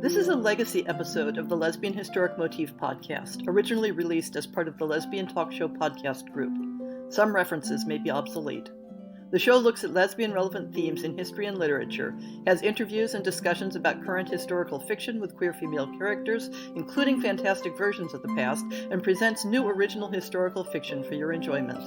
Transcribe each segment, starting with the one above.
This is a legacy episode of the Lesbian Historic Motif podcast, originally released as part of the Lesbian Talk Show podcast group. Some references may be obsolete. The show looks at lesbian-relevant themes in history and literature, has interviews and discussions about current historical fiction with queer female characters, including fantastic versions of the past, and presents new original historical fiction for your enjoyment.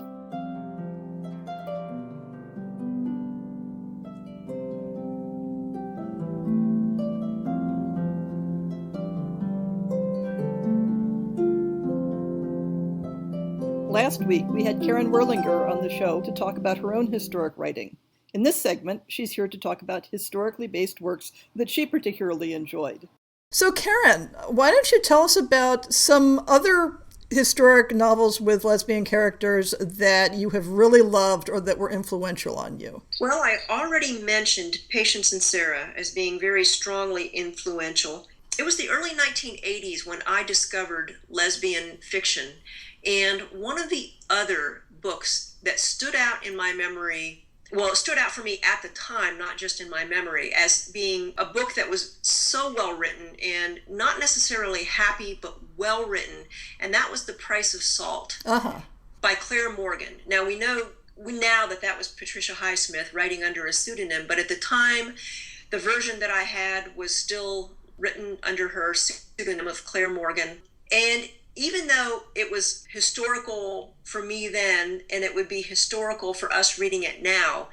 Last week, we had Caren Werlinger on the show to talk about her own historic writing. In this segment, she's here to talk about historically based works that she particularly enjoyed. So, Caren, why don't you tell us about some other historic novels with lesbian characters that you have really loved or that were influential on you? Well, I already mentioned Patience and Sarah as being very strongly influential. It was the early 1980s when I discovered lesbian fiction. And one of the other books that stood out in my memory, well, it stood out for me at the time, not just in my memory, as being a book that was so well written and not necessarily happy, but well written. And that was The Price of Salt by Claire Morgan. Now, we know now that was Patricia Highsmith writing under a pseudonym, but at the time, the version that I had was still written under her pseudonym of Claire Morgan. And even though it was historical for me then, and it would be historical for us reading it now,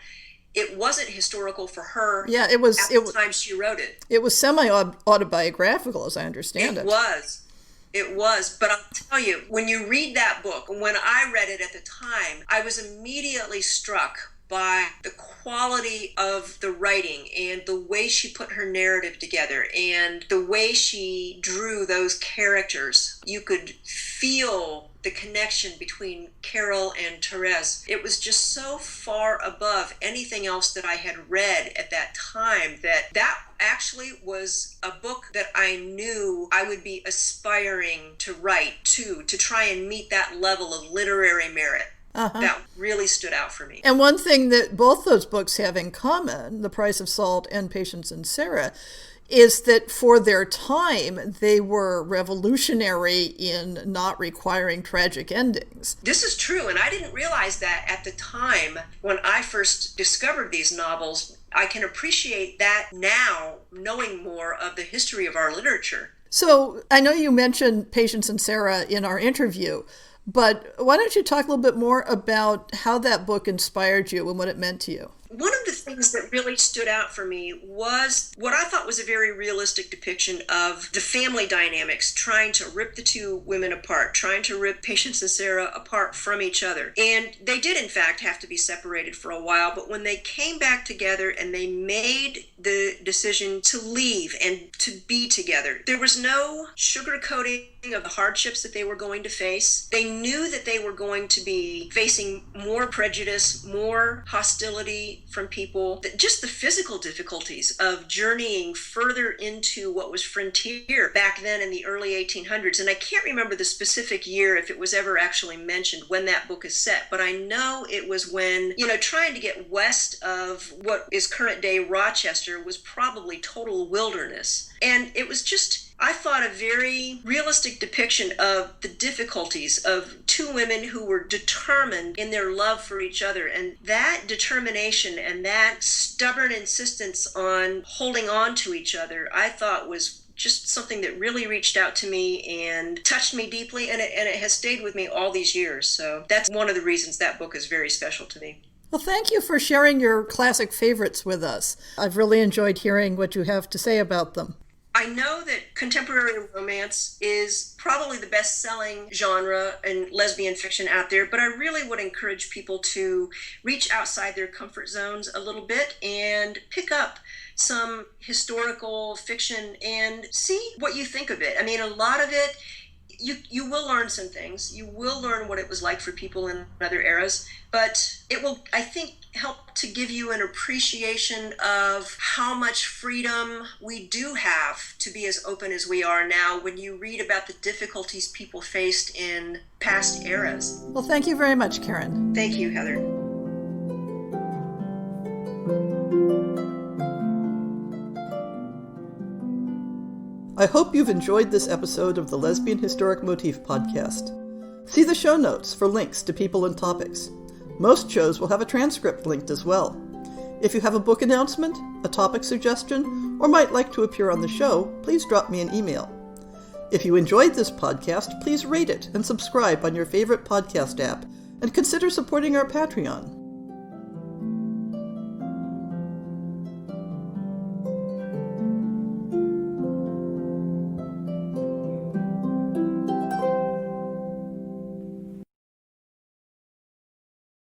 it wasn't historical for her at the time she wrote it. It was semi-autobiographical, as I understand it. It was. But I'll tell you, when you read that book, when I read it at the time, I was immediately struck by the quality of the writing and the way she put her narrative together and the way she drew those characters. You could feel the connection between Carol and Therese. It was just so far above anything else that I had read at that time that actually was a book that I knew I would be aspiring to write to try and meet that level of literary merit. That really stood out for me. And one thing that both those books have in common, The Price of Salt and Patience and Sarah, is that for their time, they were revolutionary in not requiring tragic endings. This is true, and I didn't realize that at the time when I first discovered these novels. I can appreciate that now, knowing more of the history of our literature. So I know you mentioned Patience and Sarah in our interview, but why don't you talk a little bit more about how that book inspired you and what it meant to you? One of the things that really stood out for me was what I thought was a very realistic depiction of the family dynamics, trying to rip the two women apart, trying to rip Patience and Sarah apart from each other. And they did, in fact, have to be separated for a while, but when they came back together and they made the decision to leave and to be together, there was no sugarcoating of the hardships that they were going to face. They knew that they were going to be facing more prejudice, more hostility from people, just the physical difficulties of journeying further into what was frontier back then in the early 1800s. And I can't remember the specific year, if it was ever actually mentioned when that book is set, but I know it was when, trying to get west of what is current day Rochester was probably total wilderness. And it was just, I thought, a very realistic depiction of the difficulties of two women who were determined in their love for each other. And that determination and that stubborn insistence on holding on to each other, I thought was just something that really reached out to me and touched me deeply. And it has stayed with me all these years. So that's one of the reasons that book is very special to me. Well, thank you for sharing your classic favorites with us. I've really enjoyed hearing what you have to say about them. I know that contemporary romance is probably the best-selling genre in lesbian fiction out there, but I really would encourage people to reach outside their comfort zones a little bit and pick up some historical fiction and see what you think of it. I mean, a lot of it, you will learn some things. You will learn what it was like for people in other eras, but it will, I think, help to give you an appreciation of how much freedom we do have to be as open as we are now when you read about the difficulties people faced in past eras. Well, thank you very much, Caren. Thank you, Heather. I hope you've enjoyed this episode of the Lesbian Historic Motif Podcast. See the show notes for links to people and topics. Most shows will have a transcript linked as well. If you have a book announcement, a topic suggestion, or might like to appear on the show, please drop me an email. If you enjoyed this podcast, please rate it and subscribe on your favorite podcast app, and consider supporting our Patreon.